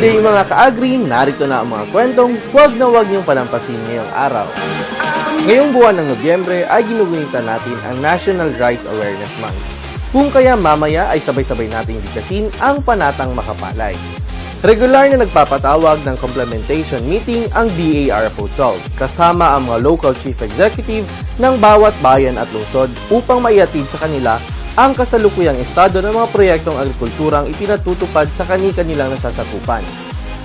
Good day mga ka-agri, narito na ang mga kwentong huwag na huwag niyong palampasin ngayong araw. Ngayong buwan ng Nobyembre ay ginugunitan natin ang National Rice Awareness Month. Kung kaya mamaya ay sabay-sabay nating bigkasin ang panatang makapalay. Regular na nagpapatawag ng complementation meeting ang DARFO12 kasama ang mga local chief executive ng bawat bayan at lungsod upang maihatid sa kanila ang kasalukuyang estado ng mga proyektong agrikulturang ipinatutupad sa kani-kanilang nasasakupan.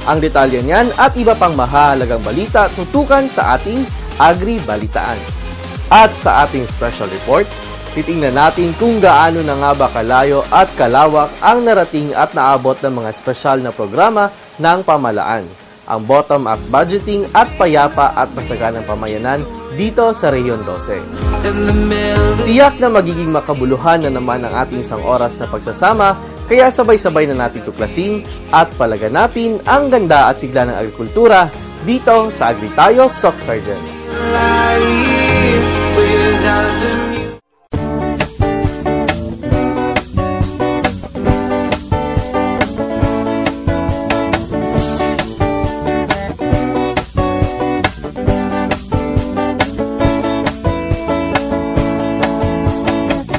Ang detalye niyan at iba pang mahahalagang balita tutukan sa ating Agri-Balitaan. At sa ating special report, titingnan natin kung gaano na nga ba kalayo at kalawak ang narating at naabot ng mga espesyal na programa ng pamahalaan, ang bottom-up budgeting at payapa at masaganang pamayanan dito sa Rehiyon 12. Tiyak na magiging makabuluhan na naman ang ating isang oras na pagsasama, kaya sabay-sabay na natin tuklasin at palaganapin ang ganda at sigla ng agrikultura dito sa Agri Tayo, Sok Sargent.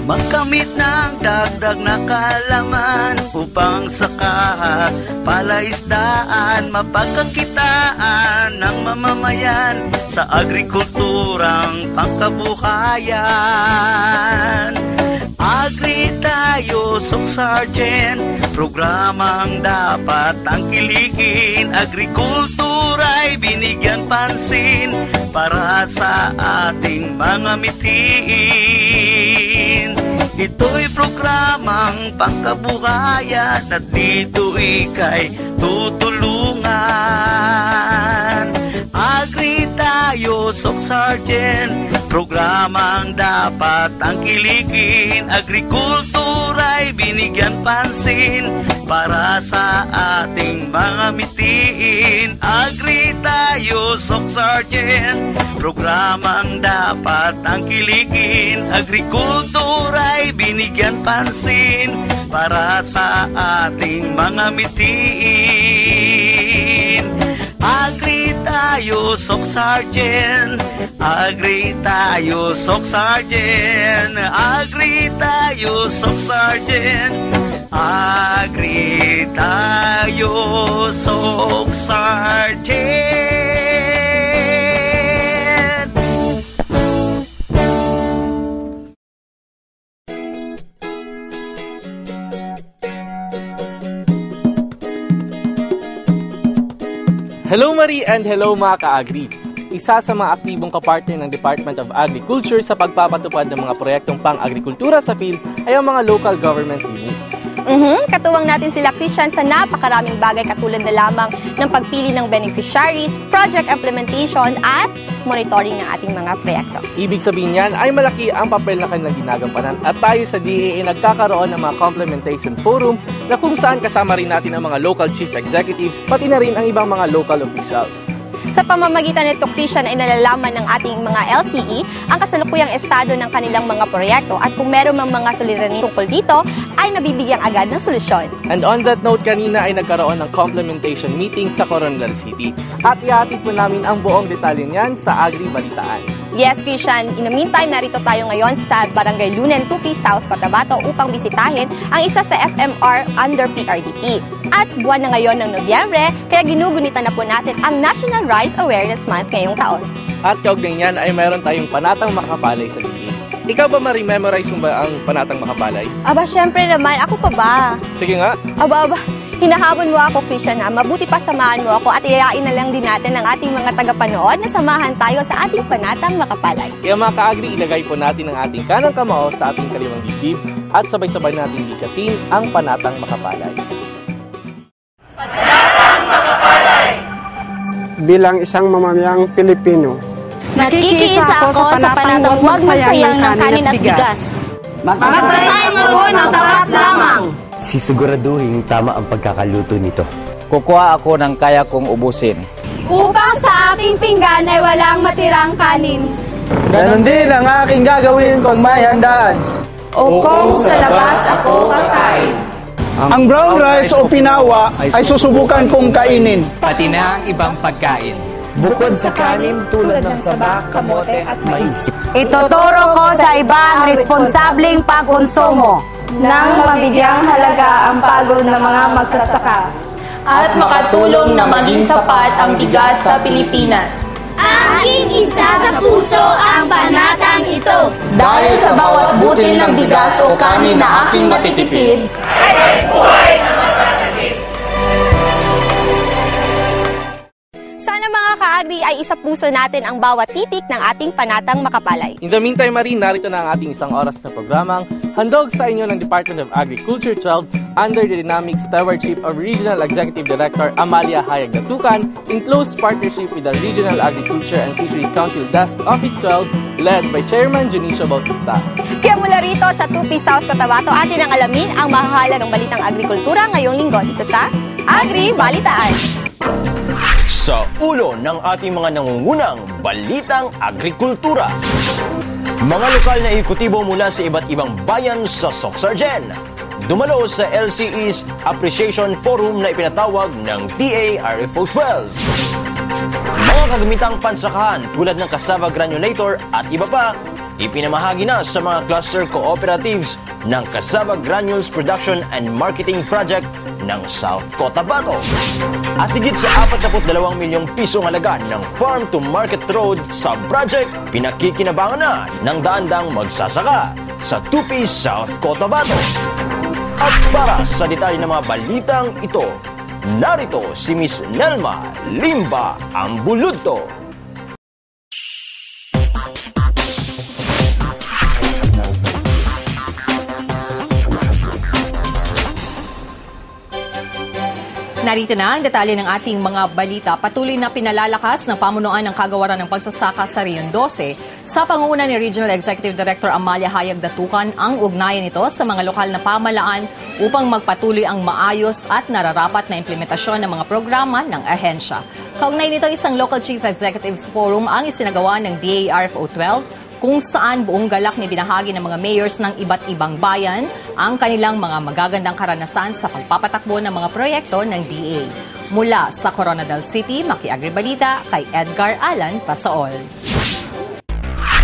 Magkamit ng dagdag na kalaman upang saka palaisdaan, mapagkakitaan ng mamamayan sa agrikulturang pangkabuhayan. Agri Tayo, Sok Sargent, programang dapat tangkilikin. Agrikultura'y binigyan pansin para sa ating mga mitiin. Ito'y programang pangkabuhayan at dito ika'y tutulungan. Agri Tayo, Sok Sargent, programang dapat tangkilikin. Agrikultura'y binigyan pansin para sa ating mga mitiin. Agri Tayo, Sok Sargent, programang dapat tangkilikin. Agrikultura'y binigyan pansin para sa ating mga mitiin. Agri Tayo, Sok Sargent, Agri Tayo, Sok Sargent, Agri Tayo, Sok Sargent, Agri Tayo, Sok Sargent. Hello Marie and hello mga ka-agri! Isa sa mga aktibong kapartner ng Department of Agriculture sa pagpapatupad ng mga proyektong pang-agrikultura sa field ay ang mga local government units. Katuwang natin sila Christian sa napakaraming bagay katulad na lamang ng pagpili ng beneficiaries, project implementation at monitoring ng ating mga proyekto. Ibig sabihin niyan ay malaki ang papel na kanilang ginagampanan at tayo sa DAA nagkakaroon ng mga complementation forum na kung saan kasama rin natin ang mga local chief executives pati na rin ang ibang mga local officials. Sa pamamagitan nito, Christian, ay nalalaman ng ating mga LCE ang kasalukuyang estado ng kanilang mga proyekto at kung meron mang mga suliranin tungkol dito, ay nabibigyan agad ng solusyon. And on that note, kanina ay nagkaroon ng complementation meeting sa Coronadal City at ihatid po namin ang buong detalye niyan sa Agri-Balitaan. Yes, Christian. In the meantime, narito tayo ngayon sa Barangay Lunen, Tupi, South Cotabato upang bisitahin ang isa sa FMR under PRDP. At buwan na ngayon ng Nobyembre, kaya ginugunitan na po natin ang National Rice Awareness Month ngayong taon. At kaugnay niyan ay mayroon tayong panatang makapalay sa DA. Ikaw ba ma-rememorize mo ba ang panatang makapalay? Aba, syempre naman. Ako pa ba? Sige nga. Aba. Hinahabol mo ako, Christian, ha? Mabuti pa samahan mo ako at iyayain na lang din natin ang ating mga tagapanood na samahan tayo sa ating panatang makapalay. Kaya mga ka-agri, ilagay po natin ang ating kanang kamao sa ating kaliwang dibdib at sabay-sabay natin bigkasin ang panatang makapalay. Panatang makapalay! Bilang isang mamamayang Pilipino, nakikisa ako sa panatang huwag magsayang ng kanin at bigas. Magsasayang ako ng sapat lamang. Sisiguraduhin tama ang pagkakaluto nito. Kukuha ako ng kaya kong ubusin. Upang sa aking pinggan ay walang matirang kanin. Ganon din ang aking gagawin kung may handaan. O kung sa labas ako kakain. Ang brown rice o pinawa ay susubukan kong kainin. Pati na ang ibang pagkain. Bukod sa kanin tulad ng saba, kamote at mais. Ituturo ko sa iba ang responsableng pagkonsumo nang mabigyang halaga ang pagod ng mga magsasaka at makatulong na maging sapat ang bigas sa Pilipinas. Aking isa sa puso ang panatang ito. Dahil sa bawat butil ng bigas o kanin na aking matitipid, ay buhay na masasagip. Sana mga ka-agri ay isa puso natin ang bawat titik ng ating panatang makapalay. In the meantime, Marie, narito na ang ating isang oras na programang handog sa inyo ng Department of Agriculture 12 under the dynamic stewardship of Regional Executive Director Amalia Hayag Datucan in close partnership with the Regional Agriculture and Fisheries Council Desk Office 12 led by Chairman Junicio Bautista. Kaya mula rito sa 2P South Cotabato, atin ang alamin ang mahalagang balitang agrikultura ngayong linggo dito sa Agri Balitaan. Sa ulo ng ating mga nangungunang balitang agrikultura. Mga lokal na ehekutibo mula sa iba't ibang bayan sa Soxargen dumalo sa LCE's Appreciation Forum na ipinatawag ng DARFO 12. Mga kagamitang pansakahan tulad ng cassava granulator at iba pa, ipinamahagi na sa mga cluster cooperatives ng Cassava Granules Production and Marketing Project ng South Cotabato. At higit sa 42 milyong pisong halaga ng Farm to Market Road sa project, pinakikinabangan na ng daandang magsasaka sa 2P South Cotabato. At para sa detalye ng mga balitang ito, narito si Miss Nelma Limba Ambuludto. Narito na ang detalye ng ating mga balita. Patuloy na pinalalakas ng pamunuan ng kagawaran ng pagsasaka sa Rion 12 sa pangunguna ni Regional Executive Director Amalia Hayag Datucan ang ugnayan nito sa mga lokal na pamahalaan upang magpatuloy ang maayos at nararapat na implementasyon ng mga programa ng ahensya. Kaugnay nito, isang Local Chief Executives Forum ang isinagawa ng DARFO 12 kung saan buong galak ni binahagi ng mga mayors ng iba't ibang bayan ang kanilang mga magagandang karanasan sa pagpapatakbo ng mga proyekto ng DA. Mula sa Coronadal City, Maki-Agri-Balita, kay Edgar Alan Pasaol.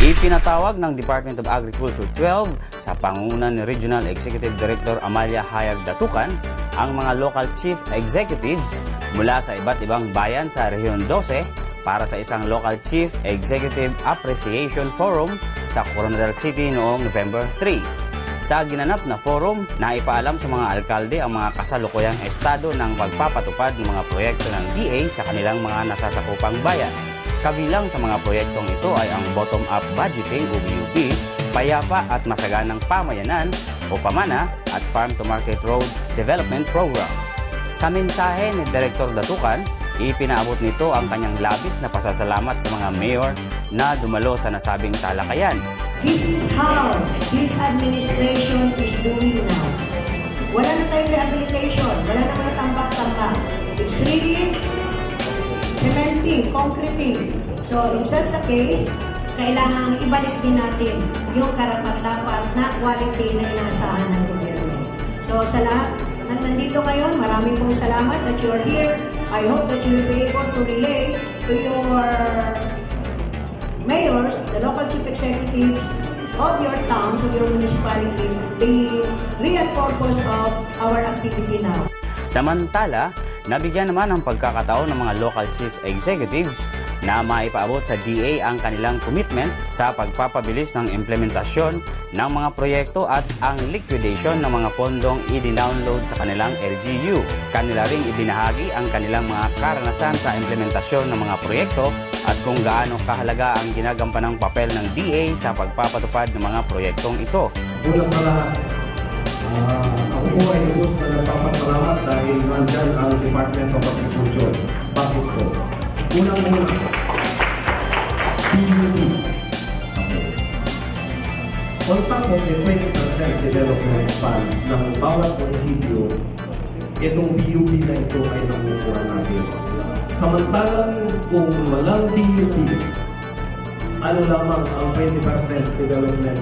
Ipinatawag ng Department of Agriculture 12 sa pangunguna ni Regional Executive Director Amalia Hayag Datucan ang mga local chief executives mula sa iba't ibang bayan sa Rehiyon 12 para sa isang Local Chief Executive Appreciation Forum sa Coronadal City noong November 3. Sa ginanap na forum, naipaalam sa mga alkalde ang mga kasalukuyang estado ng pagpapatupad ng mga proyekto ng DA sa kanilang mga nasasakupang bayan. Kabilang sa mga proyektong ito ay ang Bottom-up Budgeting o BUP, Payapa at Masaganang Pamayanan o PAMANA at Farm to Market Road Development Program. Sa mensahe ni Director Datucan, ipinaabot nito ang kanyang labis na pasasalamat sa mga mayor na dumalo sa nasabing talakayan. This is how this administration is doing now. Wala na tayong rehabilitation, wala na mga tambak-tambak. It's really cementing, concreting. So in such a case, kailangan ibalik din natin yung karapat-dapat na quality na inaasahan ng gobyerno. So sa lahat ng nandito ngayon, maraming pong salamat that you are here. I hope that you will be able to relay to your mayors, the local chief executives of your towns, of your municipalities, the real purpose of our activity now. Samantala, nabigyan naman ng pagkakataon ng mga local chief executives na maipaabot sa DA ang kanilang commitment sa pagpapabilis ng implementasyon ng mga proyekto at ang liquidation ng mga pondong i-download sa kanilang LGU. Kanila ring ibinahagi ang kanilang mga karanasan sa implementasyon ng mga proyekto at kung gaano kahalaga ang ginagampanang papel ng DA sa pagpapatupad ng mga proyektong ito. Una sa lahat, ako po ay lubos na nagpapasalamat dahil nandyan ang Department of Agriculture. Bakit po? Unang-una, PUP. On top of the 20% development fund ng bawat munisipyo, itong PUP na ito ay nakukuha natin. Samantalang kung walang PUP, ano lamang ang 20% development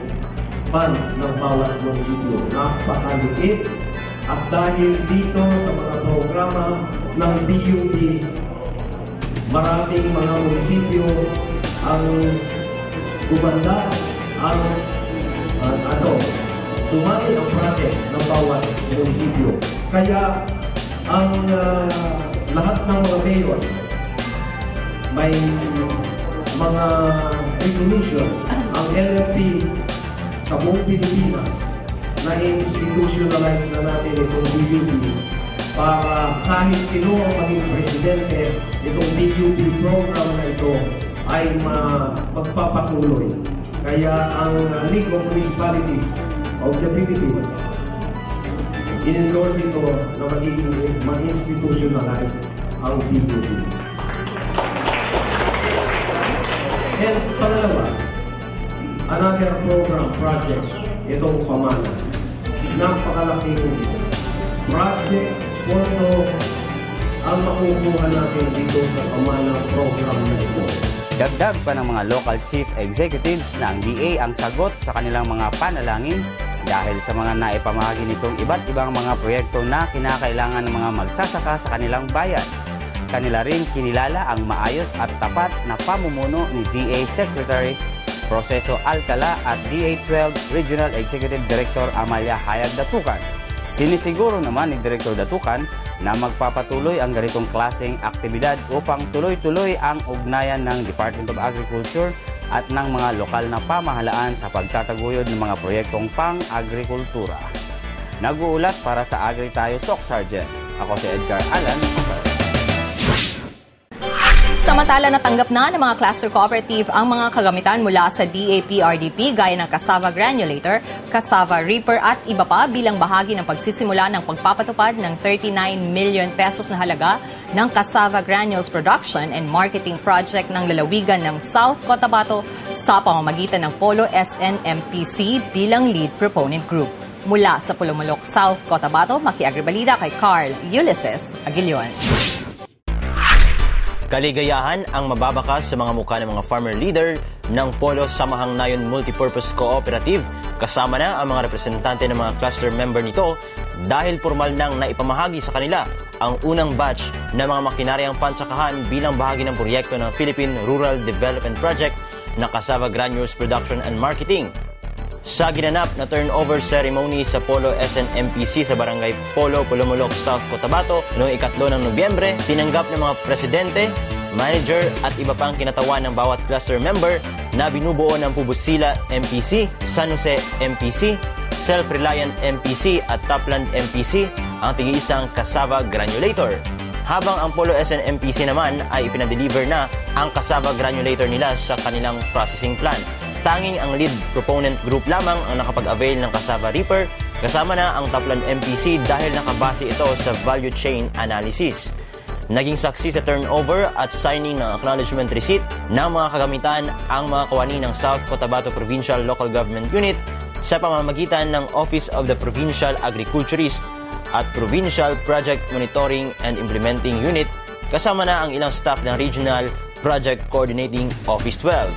fund ng bawat munisipyo? Napakaliit At dahil dito sa mga programa ng DUP, maraming mga munisipyo ang gumanda ang dumami ang project ng bawat munisipyo. Kaya ang lahat ng mga mayor may mga resolution ang LFP sa buong Pilipinas na institutionalize na natin itong DUP para kahit sino ang maging presidente, itong DUP program na ito ay magpapatuloy. Kaya ang League of Municipalities of the Philippines in-endorse ito na magiging ma-institutionalize ang DUP. And pangalawa, another program project, itong Pamana. Napakalaking project, pondo ang makukuha natin dito sa Pamana program na ito. Dagdag pa ng mga local chief executives na ang DA ang sagot sa kanilang mga panalangin dahil sa mga naipamahagi nitong iba't ibang mga proyekto na kinakailangan ng mga magsasaka sa kanilang bayan. Kanila rin kinilala ang maayos at tapat na pamumuno ni DA Secretary Proceso Alcala at DA12 Regional Executive Director Amalia Hayag Datukan. Sinisiguro naman ni Director Datukan na magpapatuloy ang ganitong klaseng aktibidad upang tuloy-tuloy ang ugnayan ng Department of Agriculture at ng mga lokal na pamahalaan sa pagtataguyod ng mga proyektong pang-agrikultura. Nag-uulat para sa Agri Tayo Soc Sergeant. Ako si Edgar Alan Pasar. Samantala, natanggap na ng mga cluster cooperative ang mga kagamitan mula sa DAP-RDP gaya ng cassava granulator, cassava reaper at iba pa bilang bahagi ng pagsisimula ng pagpapatupad ng 39 million pesos na halaga ng cassava granules production and marketing project ng lalawigan ng South Cotabato sa pamamagitan ng Polo SNMPC bilang lead proponent group. Mula sa Pulumulok, South Cotabato, makiagribalida kay Carl Ulysses Aguilion. Kaligayahan ang mababakas sa mga mukha ng mga farmer leader ng Polo Samahang Nayon Multipurpose Cooperative, kasama na ang mga representante ng mga cluster member nito dahil formal nang naipamahagi sa kanila ang unang batch ng mga makinaryang pansakahan bilang bahagi ng proyekto ng Philippine Rural Development Project na Cassava Granules Production and Marketing. Sa ginanap na turnover ceremony sa Polo SNMPC sa Barangay Polo, Pulumulok, South Cotabato noong 3 ng Nobyembre, tinanggap ng mga presidente, manager at iba pang kinatawan ng bawat cluster member na binubuo ng Pubusila MPC, San Jose MPC, Self-Reliant MPC at Topland MPC ang tig-iisang cassava granulator. Habang ang Polo SNMPC naman ay ipinadeliver na ang cassava granulator nila sa kanilang processing plant. Tanging ang lead proponent group lamang ang nakapag-avail ng cassava reaper, kasama na ang Topland MPC dahil nakabase ito sa value chain analysis. Naging saksi sa turnover at signing ng acknowledgement receipt ng mga kagamitan ang mga kawani ng South Cotabato Provincial Local Government Unit sa pamamagitan ng Office of the Provincial Agriculturist at Provincial Project Monitoring and Implementing Unit, kasama na ang ilang staff ng Regional Project Coordinating Office 12.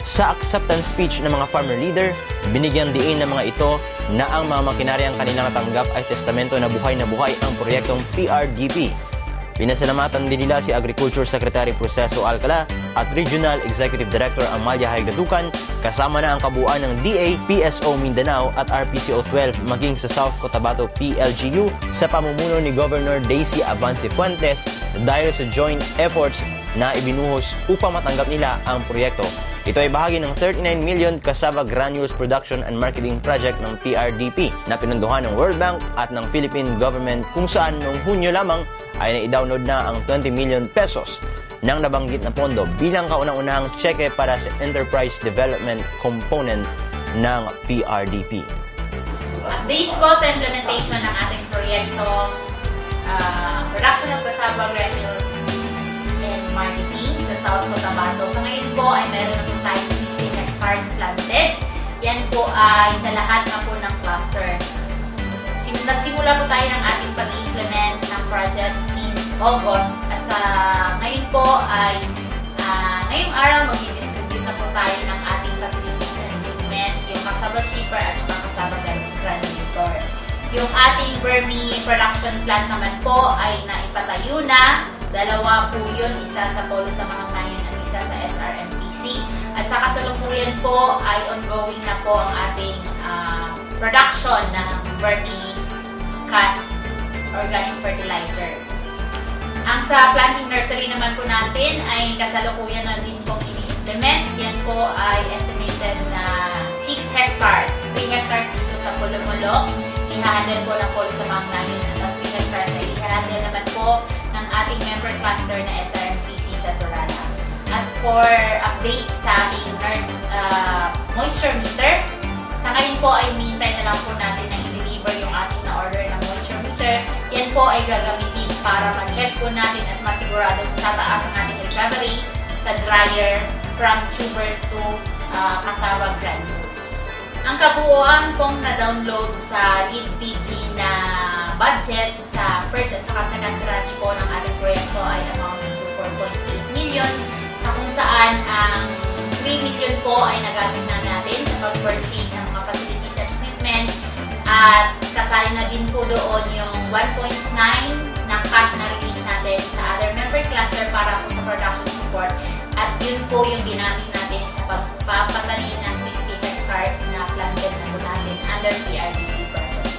Sa acceptance speech ng mga farmer leader, binigyan diin ng mga ito na ang mga makinaryang kanilang natanggap ay testamento na buhay ang proyektong PRDP. Pinasalamatan din nila si Agriculture Secretary Proceso Alcala at Regional Executive Director Amalia Hayag Datukan, kasama na ang kabuuan ng DA, PSO Mindanao at RPCO 12 maging sa South Cotabato PLGU sa pamumuno ni Governor Daisy Avance Fuentes dahil sa joint efforts na ibinuhos upang matanggap nila ang proyekto. Ito ay bahagi ng 39 million cassava granules production and marketing project ng PRDP na pinunduhan ng World Bank at ng Philippine government kung saan noong Hunyo lamang ay nai-download na ang 20 million pesos ng nabanggit na pondo bilang kaunang-unahang cheque para sa enterprise development component ng PRDP. Updates po sa implementation ng ating proyekto, production of cassava granules and marketing sa South Cotabato. Sa ngayon po ay meron na po tayo 16 hectares planted. Yan po ay sa lahat na po ng cluster. Nagsimula po tayo ng ating pag-implement ng project since August. At sa ngayon po ay ngayong araw mag-distribute na po tayo ng ating facilities and equipment, yung cassava chipper at saka cassava granulator. Yung ating vermi production plant naman po ay naipatayo na. 2 po yun, isa sa Polo sa Mangangayan at isa sa SRMPC. At sa kasalukuyan po ay ongoing na po ang ating production ng vermi cast organic fertilizer. Ang sa planting nursery naman po natin ay kasalukuyan na din pong ini-implement. Yan po ay estimated na 6 hectares. 3 hectares dito sa Pulumulok. I-handle po ng Polo sa Mangangayan at 3 hectares ay i-handle naman po ng ating member cluster na SRMPC sa Sorana. At for update sa ating moisture meter, sa ngayon po ay mintay na lang po natin na i-deliver yung ating na-order na moisture meter. Yan po ay gagamitin para ma-check po natin at masigurado kung tataas ang ating recovery sa dryer from tubers to cassava granules. Ang kabuuan pong na-download sa Lead PG na budget sa first at saka second tranche po ng ating proyekto ay amounting to 4.8 million, sa kung saan ang 3 million po ay nagamit na natin sa pag-purchase ng mga facilities and equipment, at kasali na din po doon yung 1.9 na cash na release natin sa other member cluster para po sa production support, at yun po yung ginamit natin sa pagpapatanim ng 60 hectares na planted na po natin under PRDP project.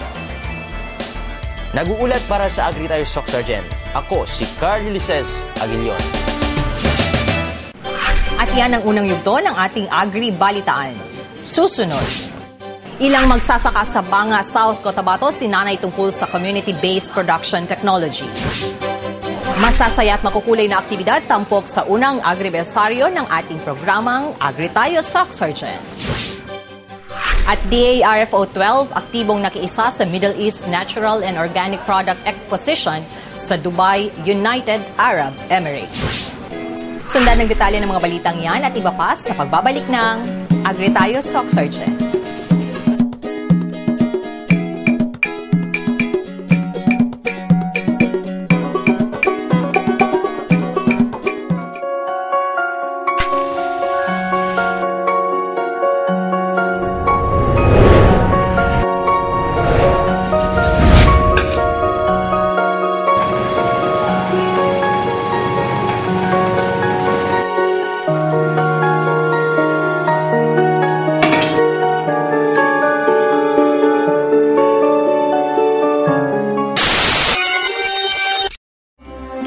Nag-uulat para sa Agri Tayo Soc Sergeant. Ako si Carl Ulises Aguilion. At yan ang unang yugto ng ating Agri Balitaan. Susunod, ilang magsasaka sa Banga, South Cotabato sinanay tungkol sa community-based production technology. Masasaya at makukulay na aktibidad tampok sa unang agribersaryo ng ating programang Agri Tayo Soc Sergeant. At DARFO 12, aktibong nakiisa sa Middle East Natural and Organic Product Exposition sa Dubai, United Arab Emirates. Sundan ng detalye ng mga balitang yan at iba pa sa pagbabalik ng Agri Tayo Soc Sergeant.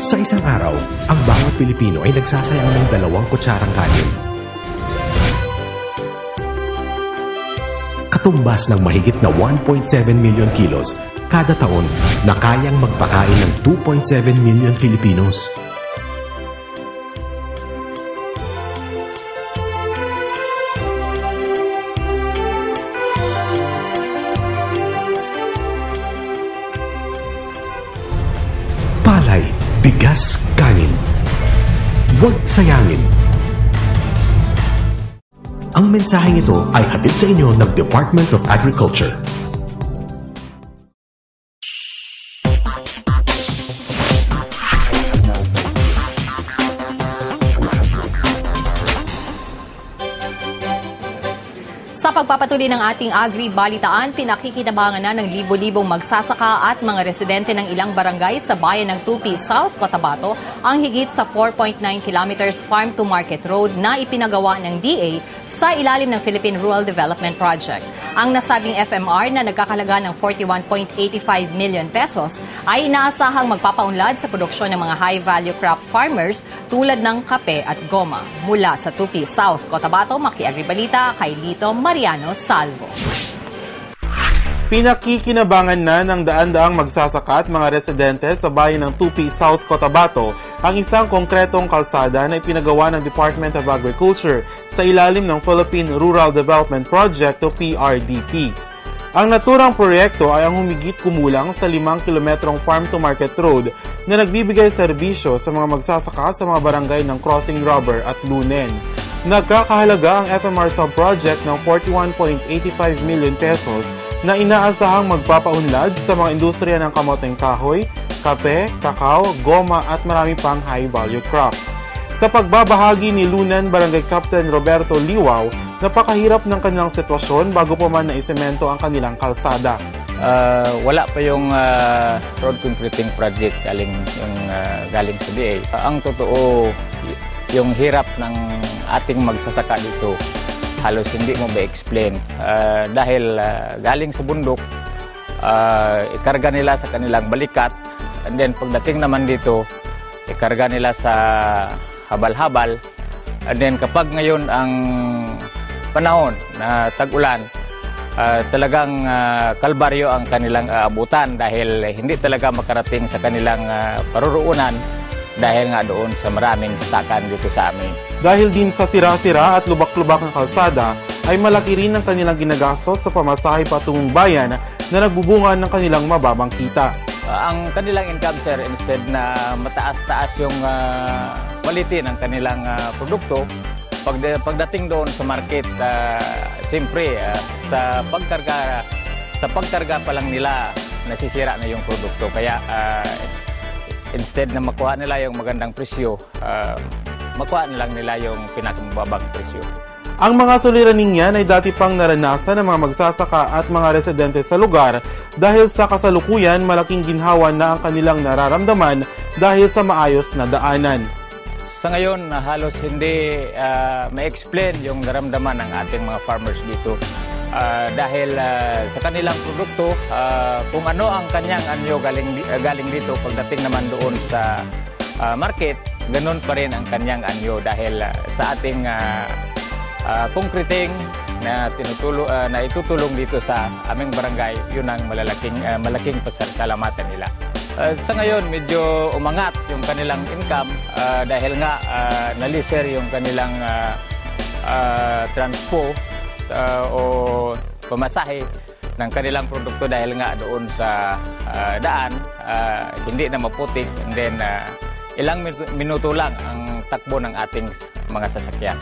Sa isang araw, ang bawat Pilipino ay nagsasayang ng 2 kutsarang kanin. Katumbas ng mahigit na 1.7 million kilos kada taon na kayang magpakain ng 2.7 million Filipinos. Palay, bigas, kanin. Huwag sayangin. Ang mensaheng ito ay hatid sa inyo ng Department of Agriculture. Sa pagpapatuloy ng ating Agri-Balitaan, pinakikinabangan na ng libo-libong magsasaka at mga residente ng ilang barangay sa bayan ng Tupi, South Cotabato ang higit sa 4.9 kilometers farm-to-market road na ipinagawa ng DA sa ilalim ng Philippine Rural Development Project. Ang nasabing FMR na nagkakalaga ng 41.85 million pesos ay inaasahang magpapaunlad sa produksyon ng mga high-value crop farmers tulad ng kape at goma. Mula sa Tupi, South Cotabato, Maki-Agribalita, kay Lito Mariano Salvo. Pinakikinabangan na ng daan-daang magsasaka at mga residente sa bayan ng Tupi, South Cotabato ang isang konkretong kalsada na ipinagawa ng Department of Agriculture sa ilalim ng Philippine Rural Development Project o PRDP. Ang naturang proyekto ay ang humigit kumulang sa 5 kilometrong farm-to-market road na nagbibigay serbisyo sa mga magsasaka sa mga barangay ng Crossing Rubber at Lunen. Nagkakahalaga ang FMR sub-project ng 41.85 million pesos na inaasahang magpapaunlad sa mga industriya ng kamoteng kahoy, kape, kakao, goma at marami pang high-value crops. Sa pagbabahagi ni Lunan Barangay Captain Roberto Liwaw, napakahirap ng kanilang sitwasyon bago pa man naisemento ang kanilang kalsada. Wala pa yung road concreting project galing sa DA. Ang totoo, yung hirap ng ating magsasaka dito, halos hindi mo ba-explain. Dahil galing sa bundok, ikarga nila sa kanilang balikat, and then pagdating naman dito, ikarga nila sa habal-habal, and then kapag ngayon ang panahon na tag-ulan, talagang kalbaryo ang kanilang abutan dahil hindi talaga makarating sa kanilang paruroonan dahil nga doon sa maraming stakan dito sa amin. Dahil din sa sira-sira at lubak-lubak ng kalsada, ay malaki rin ang kanilang ginagastos sa pamasahe patungong bayan na nagbubunga ng kanilang mababang kita. Ang kanilang income, sir, instead na mataas-taas yung quality ng kanilang produkto, pagdating doon sa market, siyempre sa pagkarga pa lang nila nasisira na yung produkto. Kaya instead na makuha nila yung magandang presyo, makuha na lang nila yung pinakamababang presyo. Ang mga suliraning yan ay dati pang naranasan ng mga magsasaka at mga residente sa lugar dahil sa kasalukuyan malaking ginhawa na ang kanilang nararamdaman dahil sa maayos na daanan. Sa ngayon, halos hindi ma-explain yung naramdaman ng ating mga farmers dito dahil sa kanilang produkto, kung ano ang kanyang anyo galing dito, pagdating naman doon sa market, ganun pa rin ang kanyang anyo dahil sa ating concreting na itutulong dito sa aming barangay, yun ang malaking pasalamatan nila. Sa ngayon, medyo umangat yung kanilang income dahil nga naliser yung kanilang transpo o pamasahe ng kanilang produkto dahil nga doon sa daan, hindi na maputik, and then ilang minuto lang ang takbo ng ating mga sasakyan.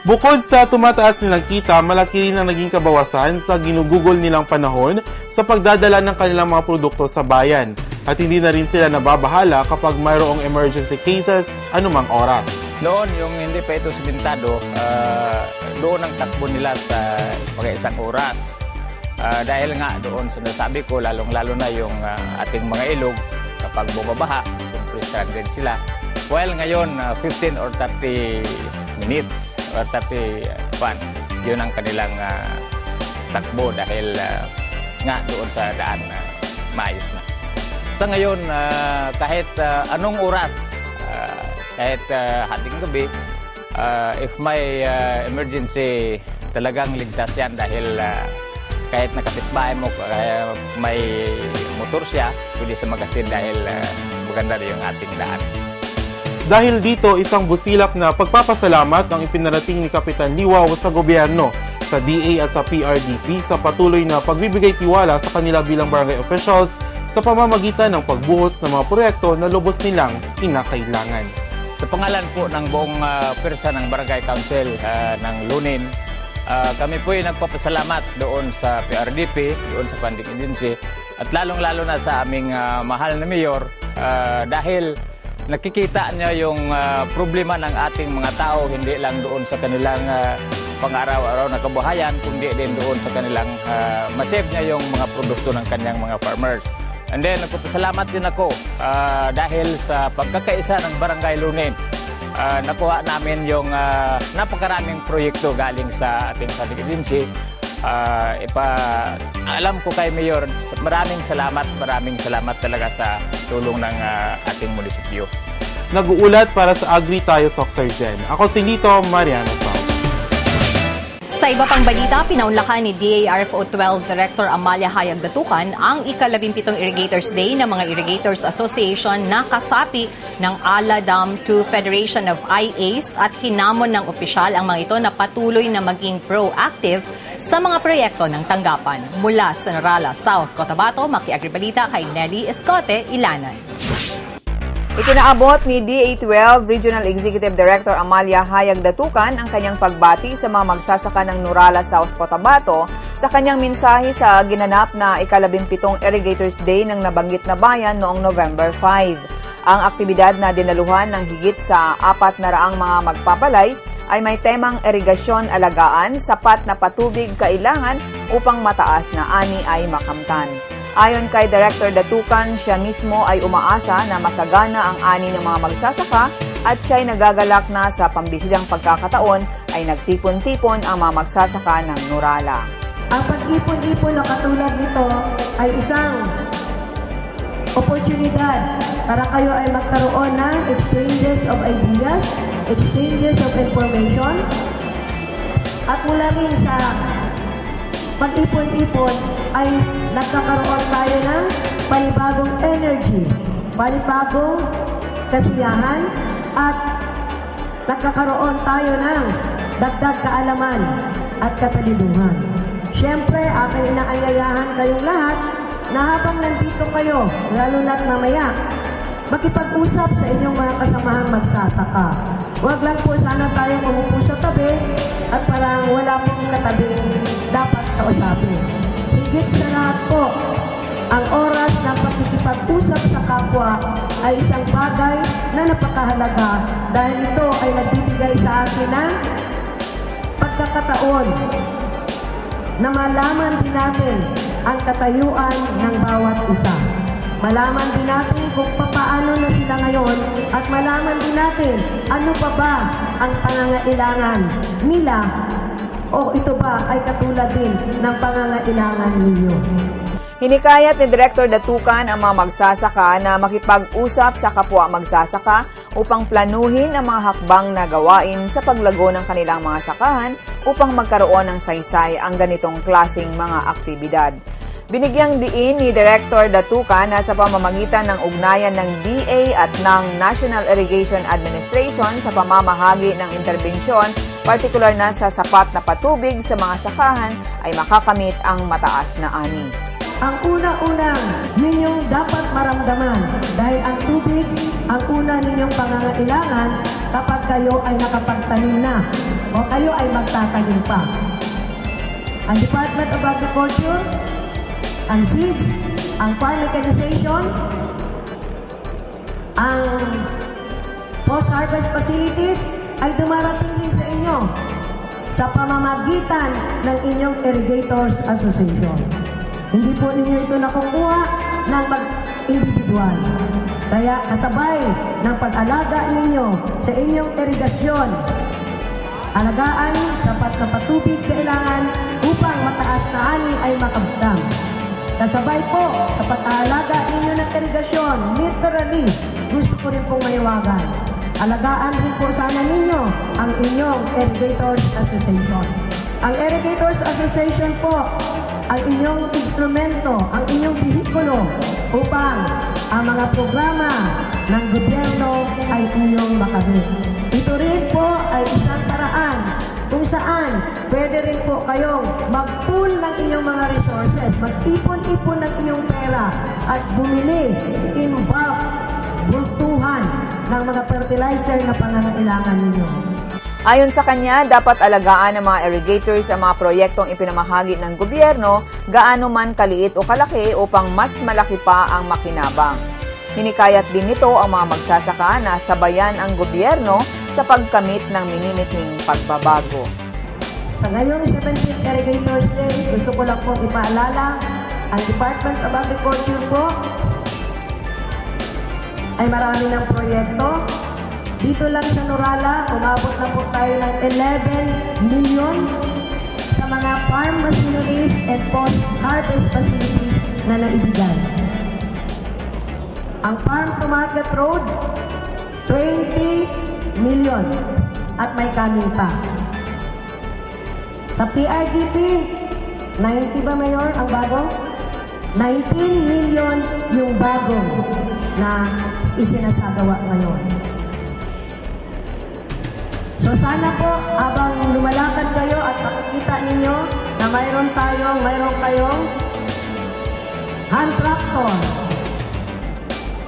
Bukod sa tumataas nilang kita, malaki rin ang naging kabawasan sa ginugugol nilang panahon sa pagdadala ng kanilang mga produkto sa bayan. At hindi na rin sila nababahala kapag mayroong emergency cases anumang oras. Noon, yung hindi pa ito simentado, doon ang takbo nila sa mga isang oras. Dahil nga doon sa nasabi ko, lalong-lalo na yung ating mga ilog, kapag bumabaha, siyempre stranded sila. While ngayon, 15 or 30 minutes or 30 yun ang kanilang takbo dahil nga doon sa daan maayos na. Sa ngayon, kahit anong oras, kahit hating gabi, if may emergency, talagang ligtas yan dahil kahit nakapitbahay mo, may motor siya, pwede siya maghatid dahil maganda rin yung ating daan. Dahil dito, isang busilak na pagpapasalamat ang ipinarating ni Kapitan Liwaw sa gobyerno, sa DA at sa PRDP sa patuloy na pagbibigay tiwala sa kanila bilang barangay officials sa pamamagitan ng pagbuhos ng mga proyekto na lubos nilang kinakailangan. Sa pangalan po ng buong pwersa ng Barangay Council ng Lunin, kami po ay nagpapasalamat doon sa PRDP, doon sa funding agency, at lalong-lalo na sa aming mahal na mayor dahil nakikita niya yung problema ng ating mga tao, hindi lang doon sa kanilang pang-araw-araw na kabuhayan, kundi din doon sa kanilang masave niya yung mga produkto ng kanyang mga farmers. And then, nagpapasalamat din ako dahil sa pagkakaisa ng Barangay Lunin. Nakuha namin yung napakaraming proyekto galing sa ating funding agency. Alam ko kay Mayor, maraming salamat talaga sa tulong ng ating munisipyo. Nag-uulat para sa Agri Tayo Soxargen. Ako si Lito Mariano. Sa iba pang balita, pinaunlakan ni DARFO 12 Director Amalia Hayag Datukan ang ika-17 Irrigators Day ng mga Irrigators Association na kasapi ng Ala Dam 2 Federation of IAs at hinamon ng opisyal ang mga ito na patuloy na maging proactive sa mga proyekto ng tanggapan. Mula sa Norala, South Cotabato, makiagribalita kay Nelly Escote, Ilanan. Itinaabot ni DA12 Regional Executive Director Amalia Hayag Datukan ang kanyang pagbati sa mga magsasaka ng Norala, South Cotabato sa kanyang mensahe sa ginanap na ika-17 Irrigators Day ng nabanggit na bayan noong November 5. Ang aktibidad na dinaluhan ng higit sa 400 mga magpapalay ay may temang irigasyon alagaan, sapat na patubig kailangan upang mataas na ani ay makamtan. Ayon kay Director Datukan, siya mismo ay umaasa na masagana ang ani ng mga magsasaka at siya'y nagagalak na sa pambihirang pagkakataon ay nagtipon-tipon ang mga magsasaka ng Nurala. Ang pag-ipon-ipon na katulad nito ay isang oportunidad para kayo ay magkaroon ng exchanges of ideas, exchanges of information, at mula rin sa pag-ipon-ipon ay nagkakaroon tayo ng panibagong energy, panibagong kasiyahan, at nagkakaroon tayo ng dagdag kaalaman at katalinuhan. Siyempre, aking inaanyayahan kayong lahat na habang nandito kayo, lalo na't mamaya, makipag-usap sa inyong mga kasamahang magsasaka. Huwag lang po sana tayong umupo sa tabi at parang wala pong katabing dapat kausapin. Higit sa lahat po, ang oras ng pagkikipag-usap sa kapwa ay isang bagay na napakahalaga dahil ito ay nagbibigay sa atin ng pagkakataon na malaman din natin ang katayuan ng bawat isa. Malaman din natin kung paano na sila ngayon at malaman din natin ano pa ba ang pangangailangan nila o ito ba ay katulad din ng pangangailangan ninyo. Hinikayat ni Director Datukan ang mga magsasaka na makipag-usap sa kapwa magsasaka upang planuhin ang mga hakbang na gawain sa paglago ng kanilang mga sakahan upang magkaroon ng saysay ang ganitong klaseng mga aktibidad. Binigyang diin ni Director Datukan na sa pamamagitan ng ugnayan ng DA at ng National Irrigation Administration sa pamamahagi ng interbensyon, partikular na sa sapat na patubig sa mga sakahan, ay makakamit ang mataas na ani. Ang una-unang ninyong dapat maramdaman dahil ang tubig ang una ninyong pangangailangan kapag kayo ay nakapagtanim na o kayo ay magtatanim pa. Ang Department of Agriculture, ang seeds, ang farm mechanization, ang post-harvest facilities ay dumarating din sa inyo sa pamamagitan ng inyong Irrigators Association. Hindi po ninyo ito nakukuha ng mag-individual. Kaya kasabay ng pag-alaga ninyo sa inyong irigasyon, alagaan, sapat na patubig kailangan upang mataas na ani ay makabdam. Kasabay po sa pag-aalaga ninyo ng irigasyon, literally, gusto ko rin pong mahiwagan. Alagaan din po sana ninyo ang inyong Irrigators Association. Ang Irrigators Association po, ang inyong instrumento, ang inyong bihikulo upang ang mga programa ng gobyerno ay inyong makamit. Ito rin po ay isang paraan kung saan pwede rin po kayong mag-pool ng inyong mga resources, mag-ipon-ipon ng inyong pera at bumili in bulk, bultuhan ng mga fertilizer na pangangailangan ninyo. Ayon sa kanya, dapat alagaan ng mga irrigators ang mga proyektong ipinamahagi ng gobyerno, gaano man kaliit o kalaki upang mas malaki pa ang makinabang. Hinikayat din nito ang mga magsasaka na sabayan ang gobyerno sa pagkamit ng minimithing pagbabago. Sa ngayong 17th Irrigators Day, gusto ko lang pong ipaalala, ang Department of Agriculture po ay marami ng proyekto. Dito lang sa Nurala, umabot na po tayo ng 11 million sa mga farm machineries and post-harvest facilities na naibigay. Ang Farm to Market Road, 20 million at may coming pa. Sa PRDP, 90 ba Mayor ang bago? 19 million yung bago na isinasagawa ngayon. So sana po, habang lumalakad kayo at makikita ninyo na mayroon kayong hand tractor.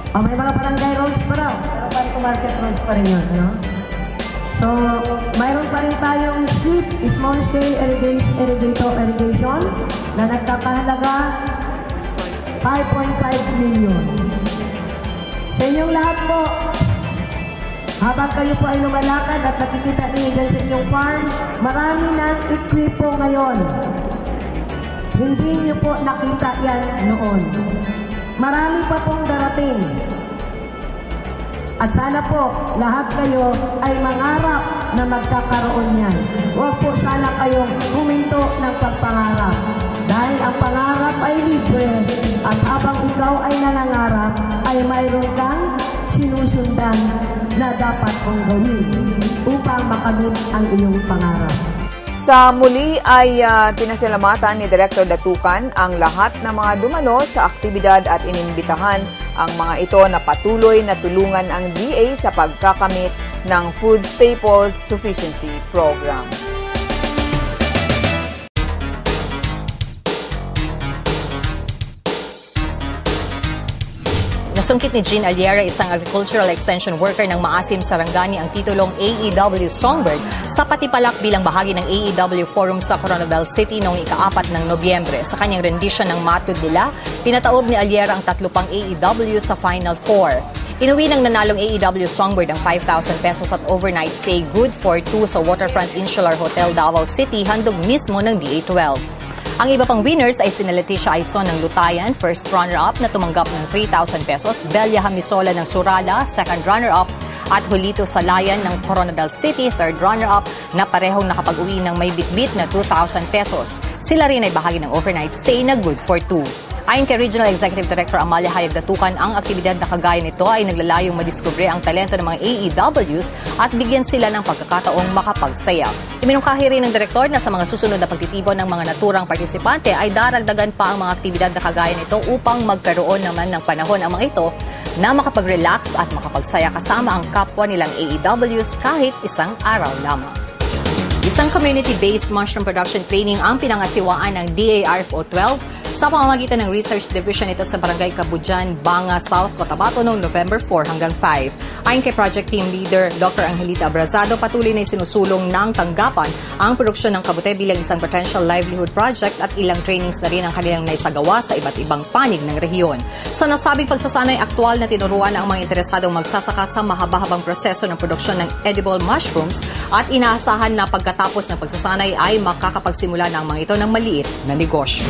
O may mga barangay roads pa raw. Pero farm to market roads pa rin yun. No? So, mayroon pa rin tayong SWIP, Small Scale Irrigation, na nagkakahalaga 5.5 million. Sa inyong lahat po, habang kayo po ay lumalakad at nakikita ninyo dyan sa inyong farm, marami ng ekwipo ngayon. Hindi niyo po nakita yan noon. Marami pa pong darating. At sana po, lahat kayo ay mangarap na magkakaroon yan. Huwag po sana kayong huminto ng pagpangarap. Dahil ang pangarap ay libre at habang ikaw ay nangangarap, ay mayroon kang sinusundan na dapat mong gawin upang makamit ang iyong pangarap. Sa muli ay pinasalamatan ni Director Datukan ang lahat ng mga dumalo sa aktibidad at inimbitahan ang mga ito na patuloy na tulungan ang DA sa pagkakamit ng Food Staples Sufficiency Program. Nasungkit ni Jean Aliera, isang agricultural extension worker ng Maasim Sarangani, ang titulong AEW Songbird sa patipalak bilang bahagi ng AEW Forum sa Coronadal City noong ika-4 ng Nobyembre. Sa kanyang rendition ng matud nila, pinataob ni Aliera ang 3 pang AEW sa Final Four. Inuwi ng nanalong AEW Songbird ang 5,000 pesos at overnight stay good for 2 sa Waterfront Insular Hotel, Davao City, handog mismo ng DA12. Ang iba pang winners ay sina Leticia Aizon ng Lutayan, first runner-up na tumanggap ng 3,000 pesos, Belia Hamisola ng Surala, second runner-up, at Julito Salayan ng Coronadal City, third runner-up, na parehong nakapag-uwi ng may bitbit na 2,000 pesos. Sila rin ay bahagi ng overnight stay na good for 2. Ayon kay Regional Executive Director Amalia Hayag Datukan, ang aktibidad na kagaya nito ay naglalayong madiskubre ang talento ng mga AEWs at bigyan sila ng pagkakataong makapagsaya. Iminungkahi rin ng direktor na sa mga susunod na pagtitipon ng mga naturang partisipante ay daragdagan pa ang mga aktibidad na kagaya nito upang magkaroon naman ng panahon ang mga ito na makapag-relax at makapagsaya kasama ang kapwa nilang AEWs kahit isang araw lamang. Isang community-based mushroom production training ang pinangasiwaan ng DARFO 12 sa pamamagitan ng Research Division ito sa Barangay Kabudyan, Banga, South Cotabato noong November 4 hanggang 5. Ayon kay Project Team Leader Dr. Angelita Abrazado, patuloy na isinusulong ng tanggapan ang produksyon ng kabute bilang isang potential livelihood project at ilang trainings na rin ang kanilang naisagawa sa iba't ibang panig ng rehiyon. Sa nasabing pagsasanay, aktual na tinuruan ang mga interesadong magsasaka sa mahaba-habang proseso ng produksyon ng edible mushrooms at inaasahan na pagkatapos ng pagsasanay ay makakapagsimula na ang mga ito ng maliit na negosyo.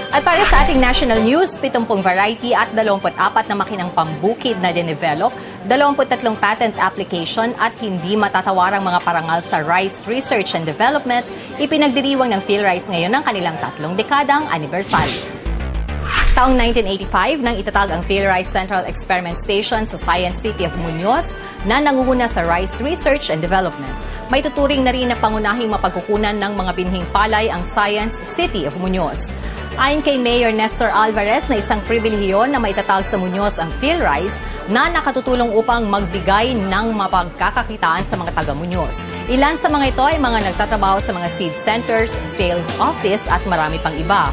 At para sa ating national news, 70 variety at 24 na makinang pambukid na dinevelop, 23 patent application at hindi matatawarang mga parangal sa rice research and development, ipinagdiriwang ng PhilRice ngayon ng kanilang 3 dekadang anibersaryo. Taong 1985 nang itatag ang PhilRice Central Experiment Station sa Science City of Muñoz na nangunguna sa rice research and development. May tuturing na rin na pangunahing mapagkukunan ng mga binhing palay ang Science City of Muñoz. Ayon kay Mayor Nestor Alvarez na isang pribilehiyo na maitatag sa Muñoz ang PhilRice na nakatutulong upang magbigay ng mapagkakakitaan sa mga taga-Muñoz. Ilan sa mga ito ay mga nagtatrabaho sa mga seed centers, sales office at marami pang iba.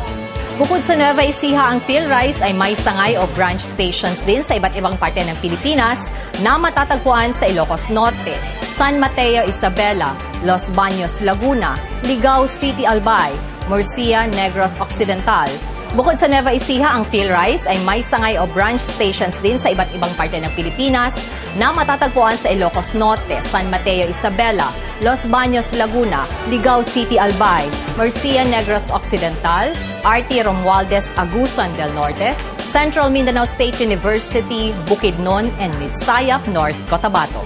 Bukod sa Nueva Ecija, ang PhilRice ay may sangay o branch stations din sa iba't ibang parte ng Pilipinas na matatagpuan sa Ilocos Norte, San Mateo, Isabela, Los Baños, Laguna, Ligao City, Albay, Murcia, Negros Occidental. Bukod sa Nueva Ecija, ang PhilRice ay may sangay o branch stations din sa iba't ibang parte ng Pilipinas na matatagpuan sa Ilocos Norte, San Mateo, Isabela, Los Baños, Laguna, Ligao City, Albay, Murcia, Negros Occidental, RT Romualdez, Agusan del Norte, Central Mindanao State University, Bukidnon, and Midsayap, North Cotabato.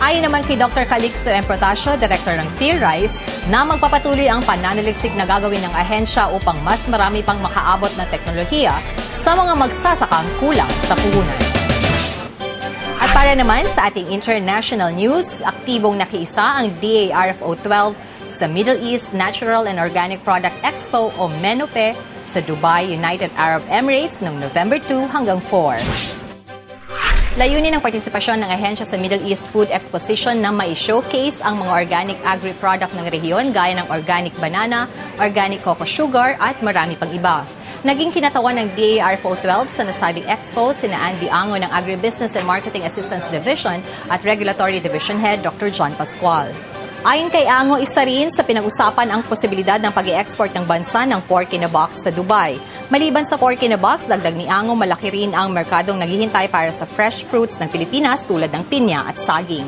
Ayon naman kay Dr. Calixto M. Protasio, Director ng PhilRice, na magpapatuloy ang pananaliksik na gagawin ng ahensya upang mas marami pang makaabot ng teknolohiya sa mga magsasakang kulang sa puhunan. At para naman sa ating international news, aktibong nakiisa ang DARFO 12 sa Middle East Natural and Organic Product Expo o MENOPE sa Dubai, United Arab Emirates noong November 2 hanggang 4. Layunin ng partisipasyon ng ahensya sa Middle East Food Exposition na mai-showcase ang mga organic agri-product ng rehiyon gaya ng organic banana, organic cocoa sugar at marami pang iba. Naging kinatawan ng DARFO 12 sa nasabing expo sina Andy Ango ng Agribusiness and Marketing Assistance Division at Regulatory Division Head Dr. John Pascual. Ayon kay Ango, isa rin sa pinag-usapan ang posibilidad ng pag-i-export ng bansa ng pork in a box sa Dubai. Maliban sa pork in a box, dagdag ni Ango, malaki rin ang merkadong naghihintay para sa fresh fruits ng Pilipinas tulad ng pinya at saging.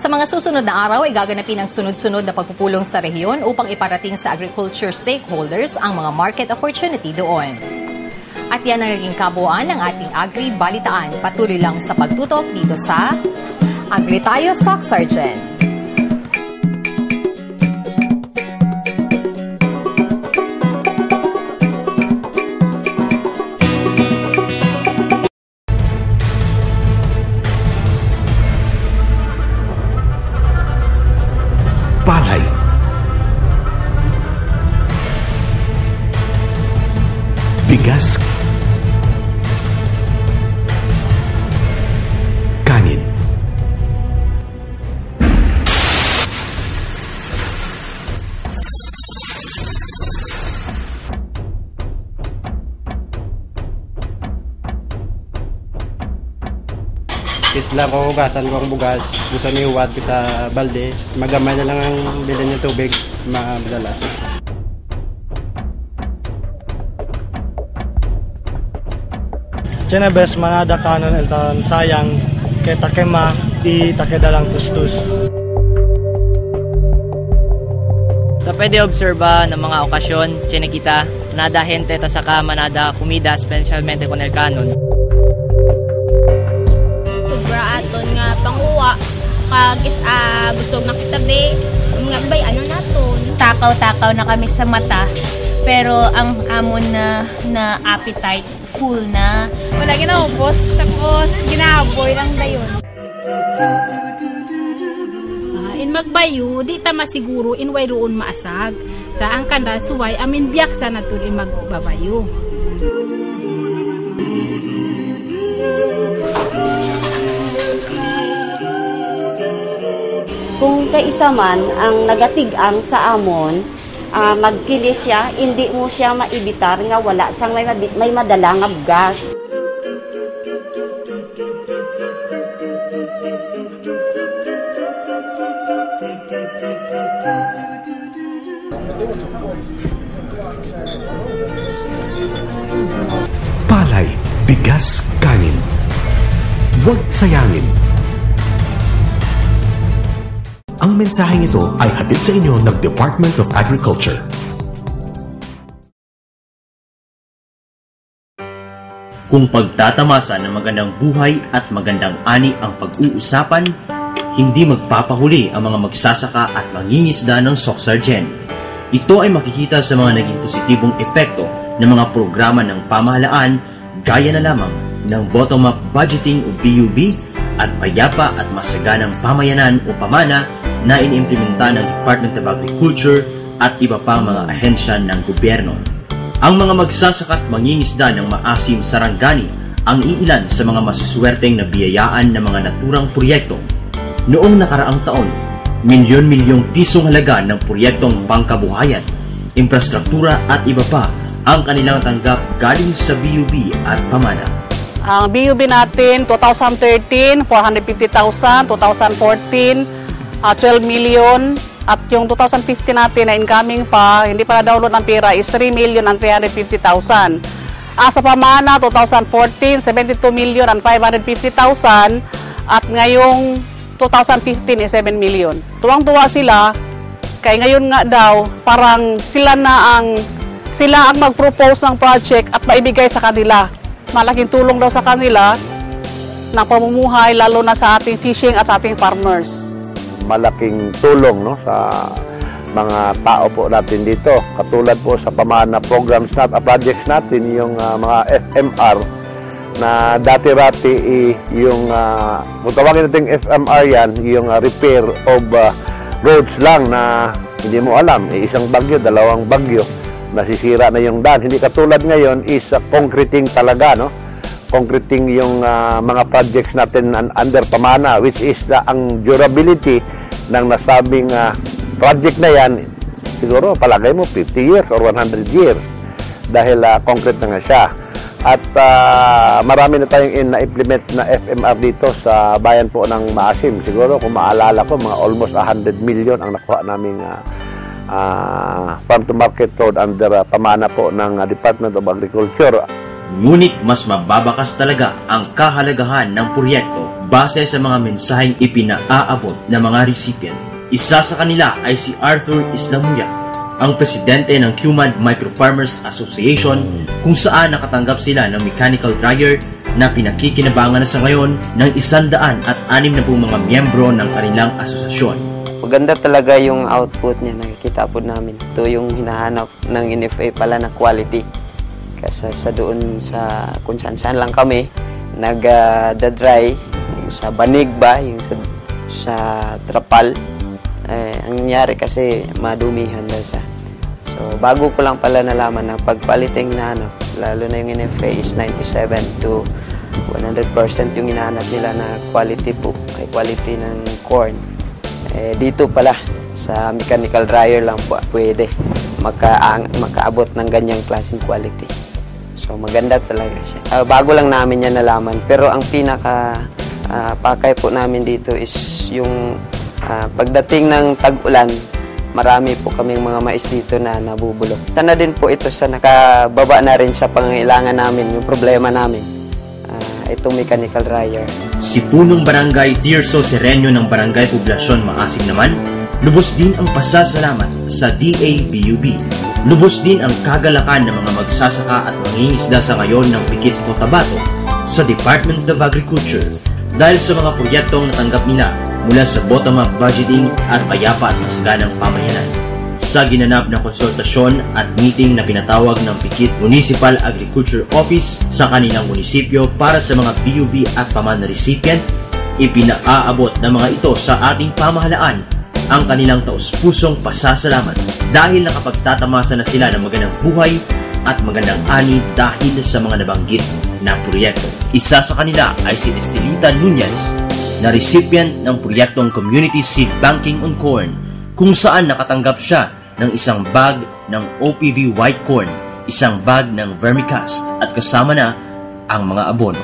Sa mga susunod na araw ay gaganapin ang sunod-sunod na pagpupulong sa rehiyon upang iparating sa agriculture stakeholders ang mga market opportunity doon. At yan ang naging kabuuan ng ating Agri-Balitaan. Patuloy lang sa pagtutok dito sa Agri Tayo, Soc Sergeant. Palay, bigas, kanin, Isla ko hugasan ko ang bugas, gusto niuwad ko sa balde, magamay na lang ang bilhin ng tubig, madala. Chena bes manada kanon elton sayang kay takema di takedalang tustus. Ta pwede obserba ng mga okasyon, chena kita, nada gente ta saka manada kumida specialmente con el kanon. Aton nga panguwa kag busog na kita be mga bay ano naton takaw-takaw na kami sa mata pero ang amon na appetite full na wala ginaubos tapos ginahaboy lang dayon in magbayo di ta masiguro in way roon maasag sa ang kanda suway amin biyak sa natul in magbabayo. Kung kaisa man ang nagatigang sa amon, magkilis siya, hindi mo siya maibitar nga wala sang may madala nga bugas. palay, bigas, kanin. Huwag sayangin. Ang mensaheng ito ay hatid sa inyo ng Department of Agriculture. Kung pagtatamasa ng magandang buhay at magandang ani ang pag-uusapan, hindi magpapahuli ang mga magsasaka at mangingisda ng Soc Sergeant. Ito ay makikita sa mga naging positibong epekto ng mga programa ng pamahalaan gaya na lamang ng bottom-up budgeting o BUB at payapa at masaganang pamayanan o pamana na iniimplementa ng Department of Agriculture at iba pang mga ahensya ng gobyerno. Ang mga magsasaka at mangingisda ng maasim sarangani ang iilan sa mga masuswerteng nabiyayaan ng mga naturang proyekto. Noong nakaraang taon, milyon-milyong pisong halaga ng proyektong pangkabuhayan, infrastruktura at iba pa ang kanilang tanggap galing sa BUB at pamana. Ang BUB natin, 2013, 450,000, 2014, 12 million, at yung 2015 natin na incoming pa, hindi pa na-download ng pera, is 3,350,000. Sa pamana, 2014, 72 million and 550,000, at ngayong 2015 is 7 million. Tuwang-tuwa sila, kaya ngayon nga daw, parang sila ang mag-propose ng project at maibigay sa kanila. Malaking tulong daw sa kanila ng pamumuhay, lalo na sa ating fishing at sa ating farmers. Malaking tulong no sa mga tao po natin dito. Katulad po sa pamana programs natin, projects natin, yung mga FMR na dati-rati yung kung tawagin natin FMR yan, yung repair of roads lang na hindi mo alam, isang bagyo, dalawang bagyo, nasisira na yung daan. Hindi katulad ngayon is concreting talaga, no? Concreting yung mga projects natin under pamana, which is ang durability ng nasabing project na yan, siguro palagay mo 50 years or 100 years dahil concrete na nga siya. At marami na tayong na-implement na FMR dito sa bayan po ng Maasim. Siguro kung maalala ko, mga almost 100 million ang nakuha naming farm to market road under pamana po ng Department of Agriculture. Ngunit mas mababakas talaga ang kahalagahan ng proyekto base sa mga mensaheng ipinaaabot ng mga recipient. Isa sa kanila ay si Arthur Islamuya, ang presidente ng Qmad Microfarmers Association, kung saan nakatanggap sila ng mechanical dryer na pinakikinabangan na sa ngayon ng 160 mga miyembro ng kanilang asosasyon. Maganda talaga yung output niya, nakikita po namin. Ito yung hinahanap ng NFA pala na quality. Kasi sa doon sa kung saan lang kami, nag-dry, yung sa Banig ba, yung sa Trapal. Ang nangyari kasi madumihan na siya. So bago ko lang pala nalaman na pagpaliting na lalo na yung NFA is 97 to 100% yung hinahanap nila na quality po, ay quality ng corn. Dito pala sa mechanical dryer lang po pwede makaabot ng ganyang klaseng quality. So maganda talaga siya. Bago lang namin yan nalaman, pero ang pinaka pakay po namin dito is yung pagdating ng tag-ulan, marami po kaming mga mais dito na nabubulok. Sana din po ito sa nakababa na rin sa pangangailangan namin, yung problema namin. Itong mechanical dryer. Si Punong Barangay Tirso Sereño ng Barangay Poblasyon Maasing naman, lubos din ang pasasalamat sa DABUB. Lubos din ang kagalakan ng mga magsasaka at mangingisda sa ngayon ng Pikit Cotabato sa Department of Agriculture dahil sa mga proyektong natanggap nila mula sa bottom-up budgeting at payapa at masaganang pamayanan. Sa ginanap na konsultasyon at meeting na pinatawag ng Pikit Municipal Agriculture Office sa kanilang munisipyo para sa mga BUB at pamana recipient, ipinaaabot ng mga ito sa ating pamahalaan ang kanilang taus-pusong pasasalamat dahil nakapagtatamasa na sila ng magandang buhay at magandang ani dahil sa mga nabanggit na proyekto. Isa sa kanila ay si Estelita Nunez, na recipient ng proyektong Community Seed Banking on Corn, kung saan nakatanggap siya ng isang bag ng OPV white corn, isang bag ng vermicast at kasama na ang mga abono.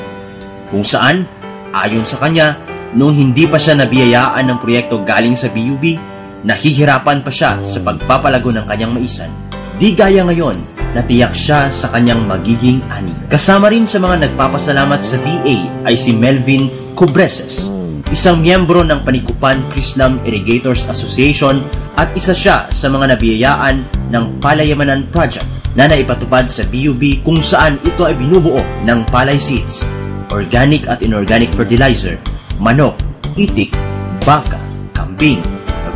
Kung saan, ayon sa kanya, noong hindi pa siya nabiyayaan ng proyekto galing sa BUB, nahihirapan pa siya sa pagpapalago ng kanyang maisan. Di gaya ngayon, natiyak siya sa kanyang magiging ani. Kasama rin sa mga nagpapasalamat sa DA ay si Melvin Cobreses, isang miyembro ng Panikupan Crislam Irrigators Association at isa siya sa mga nabiyayaan ng Palayamanan Project na naipatupad sa BUB kung saan ito ay binubuo ng palay seeds, organic at inorganic fertilizer, manok, itik, baka, kambing,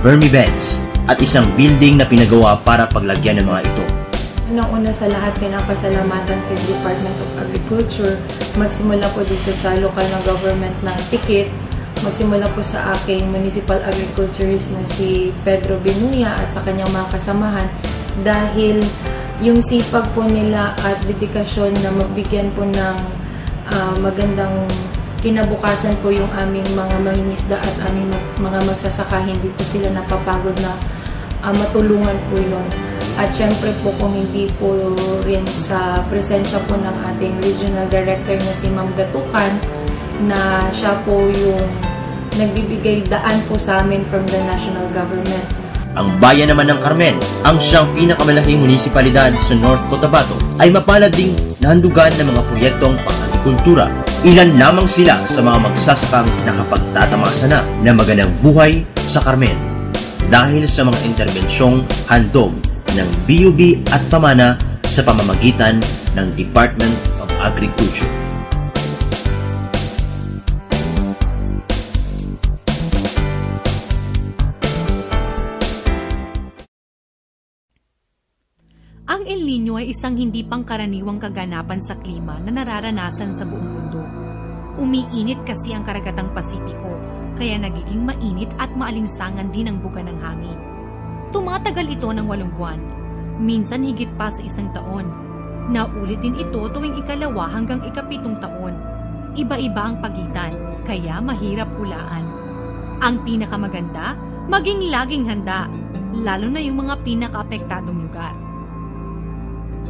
vermibeds at isang building na pinagawa para paglagyan ng mga ito. Unang-una sa lahat, pinapasalamatan kay Department of Agriculture. Magsimula po dito sa lokal na government ng Pikit. Magsimula po sa aking municipal agriculturist na si Pedro Binuya at sa kanyang mga kasamahan dahil yung sipag po nila at dedikasyon na magbigyan po ng magandang kinabukasan po yung aming mga mangingisda at aming mga magsasaka, hindi po sila napapagod na matulungan po yun. At syempre po kung hindi po rin sa presensya po ng ating regional director na si Ma'am Datukan, na siya po yung nagbibigay daan po sa amin from the national government. Ang bayan naman ng Carmen, ang siyang pinakamalaking munisipalidad sa North Cotabato, ay mapalad ding nahandugan ng mga proyektong pang-agrikultura. Ilan lamang sila sa mga magsasakang nakapagtatamasa na ng magandang buhay sa Carmen dahil sa mga interbensyong handog ng BUB at pamana sa pamamagitan ng Department of Agriculture. Ang El Niño ay isang hindi pangkaraniwang kaganapan sa klima na nararanasan sa buong mundo. Umiinit kasi ang karagatang Pasipiko, kaya nagiging mainit at maalinsangan din ang buga ng hangin. Tumatagal ito ng 8 buwan, minsan higit pa sa 1 taon. Naulit din ito tuwing ika-2 hanggang ika-7 taon. Iba-iba ang pagitan, kaya mahirap hulaan. Ang pinakamaganda, maging laging handa, lalo na yung mga pinaka-apektadong lugar.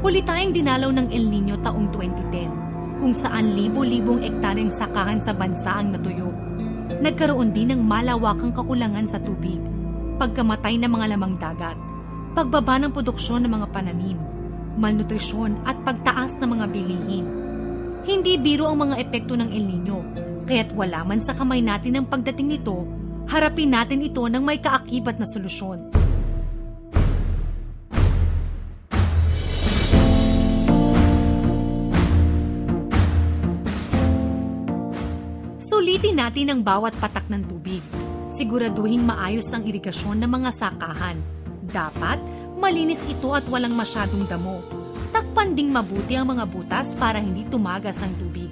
Huli tayong dinalaw ng El Niño taong 2010, kung saan libo-libong ektaryeng sakahan sa bansa ang natuyo. Nagkaroon din ng malawakang kakulangan sa tubig, pagkamatay ng mga lamang dagat, pagbaba ng produksyon ng mga pananim, malnutrisyon at pagtaas ng mga bilihin. Hindi biro ang mga epekto ng El Nino, kaya't wala man sa kamay natin ang pagdating nito, harapin natin ito ng may kaakibat na solusyon. Sulitin natin ang bawat patak ng tubig. Siguraduhin maayos ang irigasyon ng mga sakahan. Dapat malinis ito at walang masyadong damo. Takpan ding mabuti ang mga butas para hindi tumagas ang tubig.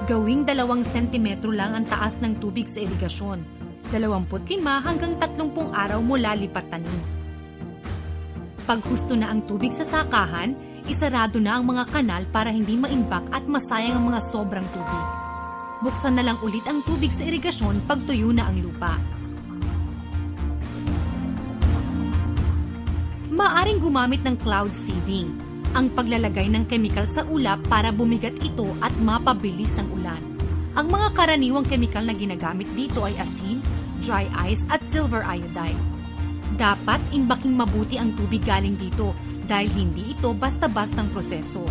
Gawing 2 sentimetro lang ang taas ng tubig sa irigasyon. 25 hanggang 30 araw mula lipat tanim. Pag husto na ang tubig sa sakahan, isarado na ang mga kanal para hindi maimbak at masayang ang mga sobrang tubig. Buksan na lang ulit ang tubig sa irigasyon pag tuyo na ang lupa. Maaring gumamit ng cloud seeding, ang paglalagay ng chemical sa ulap para bumigat ito at mapabilis ang ulan. Ang mga karaniwang chemical na ginagamit dito ay asin, dry ice at silver iodide. Dapat imbaking mabuti ang tubig galing dito dahil hindi ito basta-bastang proseso.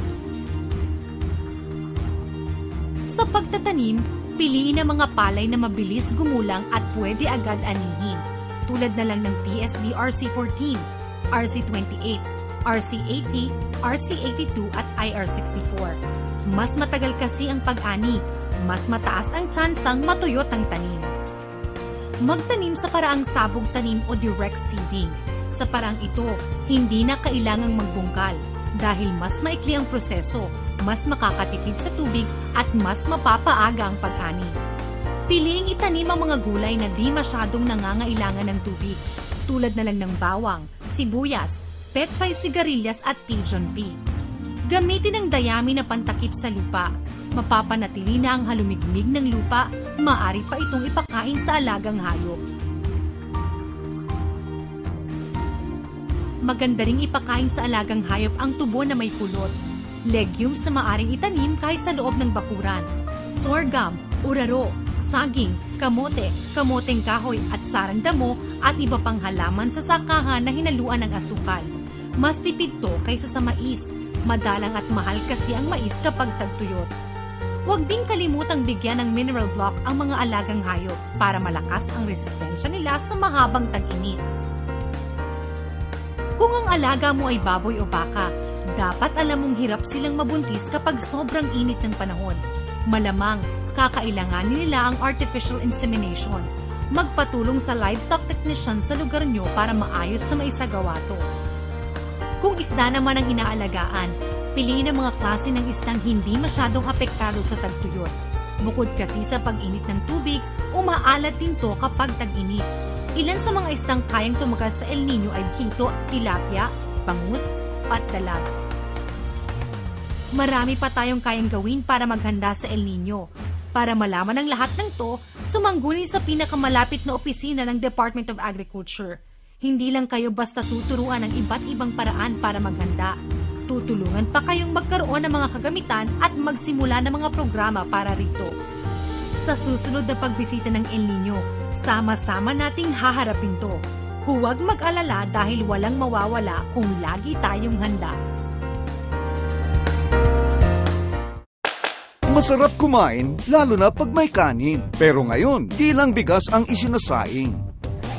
Sa pagtatanim, piliin ang mga palay na mabilis gumulang at pwede agad anihin, tulad na lang ng PSB RC14, RC28, RC80, RC82 at IR64. Mas matagal kasi ang pag-ani, mas mataas ang tsansang matuyot ang tanim. Magtanim sa paraang sabog tanim o direct seeding. Sa paraang ito, hindi na kailangang magbungkal dahil mas maikli ang proseso, mas makakatipid sa tubig at mas mapapaaga ang pag-ani. Piliing itanim ang mga gulay na di masyadong nangangailangan ng tubig, tulad na lang ng bawang, sibuyas, pechay sigarilyas at pigeon pea. Gamitin ang dayami na pantakip sa lupa. Mapapanatili na ang halumigmig ng lupa, maaari pa itong ipakain sa alagang hayop. Maganda ring ipakain sa alagang hayop ang tubo na may kulot. Legumes na maaring itanim kahit sa loob ng bakuran. Sorghum, uraro, saging, kamote, kamoteng kahoy at sarandamo at iba pang halaman sa sakahan na hinaluan ng asukal. Mas tipid to kaysa sa mais. Madalang at mahal kasi ang mais kapag tagtuyot. Huwag ding kalimutang bigyan ng mineral block ang mga alagang hayop para malakas ang resistensya nila sa mahabang tag-init. Kung ang alaga mo ay baboy o baka, dapat alam mong hirap silang mabuntis kapag sobrang init ng panahon. Malamang, kakailanganin nila ang artificial insemination. Magpatulong sa livestock technician sa lugar nyo para maayos na maisagawa to. Kung isda naman ang inaalagaan, piliin ang mga klase ng isdang hindi masyadong apektado sa tagtuyot. Bukod kasi sa pag-init ng tubig, umaalat din to kapag tag-init. Ilan sa mga isdang kayang tumagal sa El Nino ay hito, tilapia, bangus, at dalag. Marami pa tayong kayang gawin para maghanda sa El Nino. Para malaman ang lahat ng to, sumangguni sa pinakamalapit na opisina ng Department of Agriculture. Hindi lang kayo basta tuturuan ng iba't ibang paraan para maghanda. Tutulungan pa kayong magkaroon ng mga kagamitan at magsimula ng mga programa para rito. Sa susunod na pagbisita ng El Nino, sama-sama nating haharapin to. Huwag mag-alala dahil walang mawawala kung lagi tayong handa. Masarap kumain, lalo na pag may kanin. Pero ngayon, di lang bigas ang isinasaing.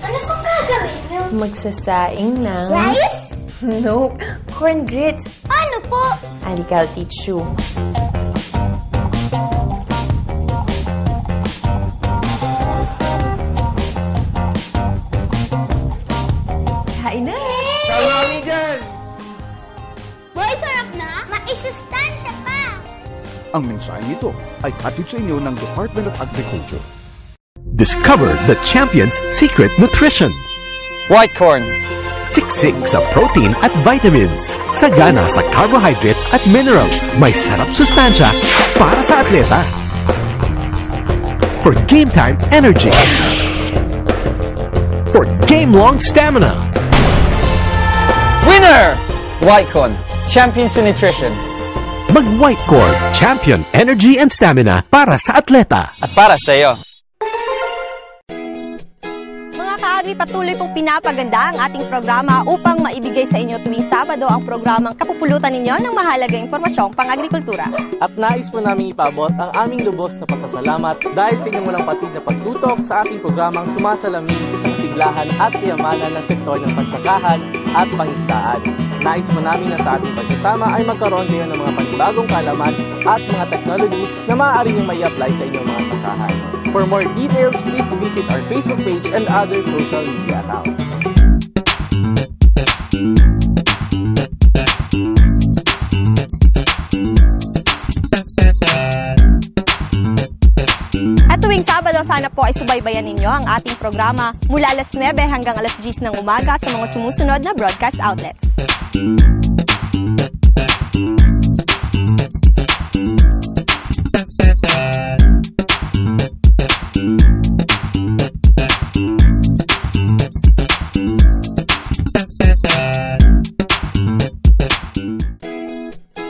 Ano pong gagawin niyo? Magsasaing ng... Rice? No, corn grits. Paano po? Halika, I'll teach you. Kain na! Salami dyan! Boy, sarap na? Maisustansya pa! Ang mensahe nito ay hatid sa inyo ng Department of Agriculture. Discover the champion's secret nutrition. White corn. Siksik sa protein at vitamins. Sagana sa carbohydrates at minerals. May sarap sustansya para sa atleta. For game time energy. For game-long stamina. Winner! White corn. Champions in nutrition. Mag-White corn. Champion energy and stamina para sa atleta. At para sa iyo. Agri, patuloy pong pinapaganda ang ating programa upang maibigay sa inyo tuwing Sabado ang programang kapupulutan ninyo ng mahalagang impormasyong pang-agrikultura. At nais po namin ipabot ang aming lubos na pasasalamat dahil sa inyong walang patid na pagtutok sa ating programang sumasalamin sa kasiglahan at kayamanan ng sektor ng pagsakahan at pangisdaan. Nais po namin na sa ating pagsasama ay magkaroon kayo ng mga panibagong kaalaman at mga technologies na maaari nyo may apply sa inyong mga sakahan. For more details, please visit our Facebook page and other social media accounts. At tuwing Sabado, sana po ay subaybayan ninyo ang ating programa mula alas 9 hanggang alas 10 ng umaga sa mga sumusunod na broadcast outlets.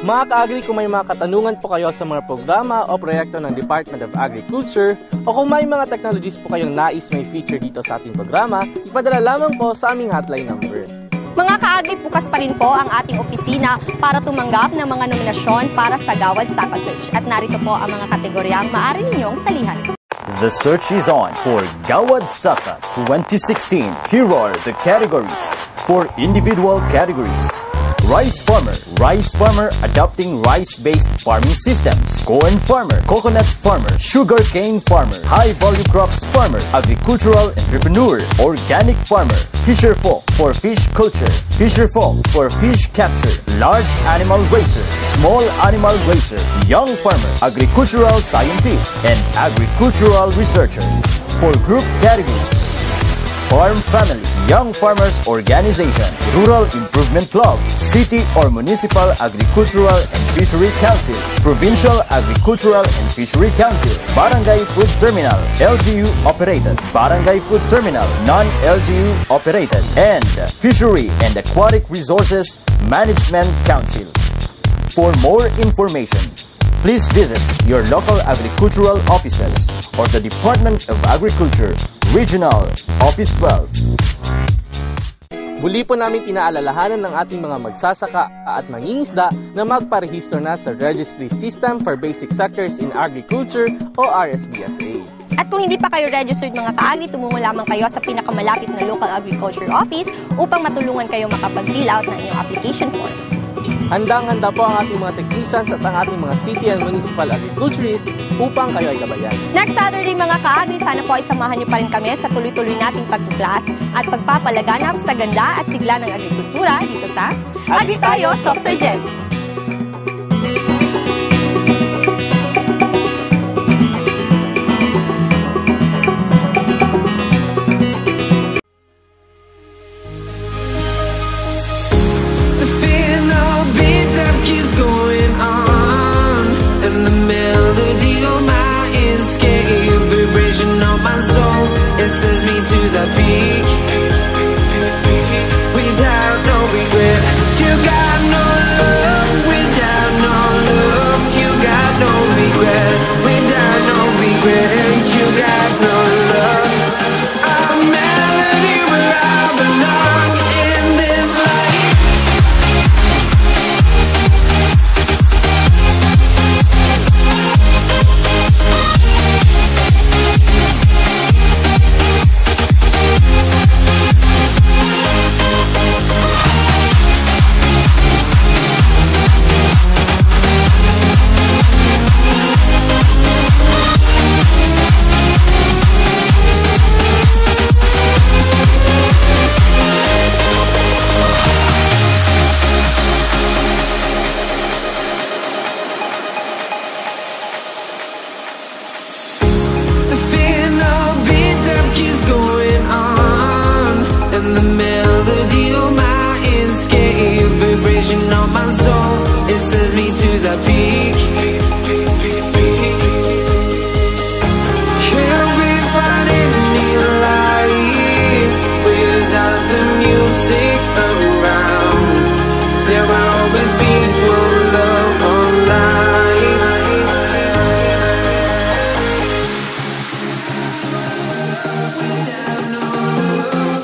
Mga ka-agri, kung may mga katanungan po kayo sa mga programa o proyekto ng Department of Agriculture o kung may mga technologies po kayong nais may feature dito sa ating programa, ipadala lamang po sa aming hotline number. Mga ka-agri, bukas pa rin po ang ating opisina para tumanggap ng mga nominasyon para sa Gawad Saka Search. At narito po ang mga kategoryang maaari ninyong salihan. The search is on for Gawad Saka 2016. Here are the categories. For individual categories: rice farmer adopting rice-based farming systems, corn farmer, coconut farmer, sugarcane farmer, high-value crops farmer, agricultural entrepreneur, organic farmer, fisher folk for fish culture, fisher folk for fish capture, large animal raiser, small animal raiser, young farmer, agricultural scientist, and agricultural researcher. For group categories: Farm Family, Young Farmers Organization, Rural Improvement Club, City or Municipal Agricultural and Fishery Council, Provincial Agricultural and Fishery Council, Barangay Food Terminal, LGU Operated, Barangay Food Terminal, Non-LGU Operated, and Fishery and Aquatic Resources Management Council. For more information, please visit your local agricultural offices or the Department of Agriculture, Regional Office 12. Muli po namin pinaalalahanan ng ating mga magsasaka at mangingisda na magparehistro na sa Registry System for Basic Sectors in Agriculture o RSBSA. At kung hindi pa kayo registered mga ka-agri, tumungo lamang kayo sa pinakamalapit na local agriculture office upang matulungan kayo makapag-fill out ng inyong application form. Handang-handa po ang ating mga technicians at ang ating mga city and municipal agriculturists upang kayo ay gabayan. Next Saturday mga ka-agri, sana po ay samahan niyo pa rin kami sa tuloy-tuloy nating pagkuklas at pagpapalaganap sa ganda at sigla ng agrikultura dito sa Agri Tayo Soxergen. It sends me to the peak without no regret. You got no love without no love. You got no regret without no regret. You got no love. A melody where I belong in this life. On my soul, it sends me to the peak. Can't we find any light without the music around? There will always be one love on life. Without no love.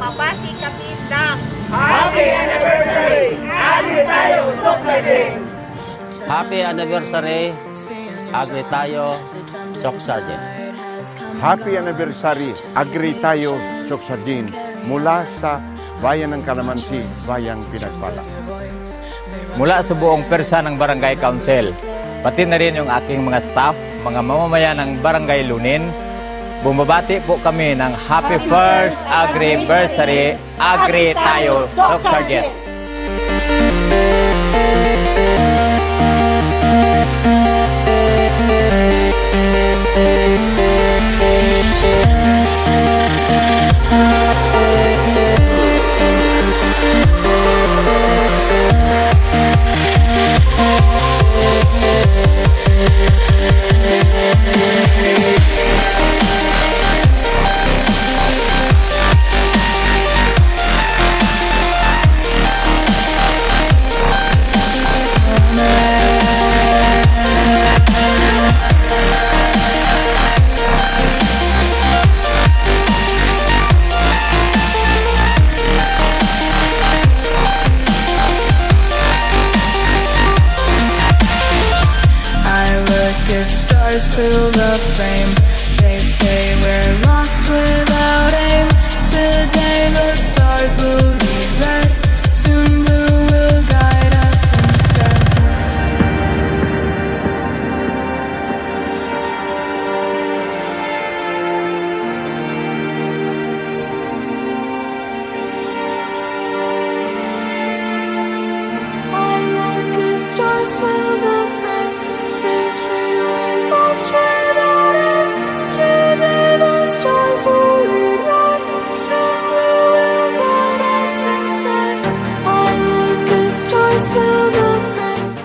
Babati kami ng Happy Anniversary! Agri tayo, Soxargen! Happy Anniversary! Agri tayo, Soxargen! Happy Anniversary! Agri tayo, Soxargen! Mula sa Bayan ng Calamansi, Bayang Pinagpala. Mula sa buong persa ng Barangay Council, pati na rin yung aking mga staff, mga mamamayan ng Barangay Lunin, bumabati po kami ng Happy First Agriversary, Agri tayo, Soxargen! Stars fill the frame.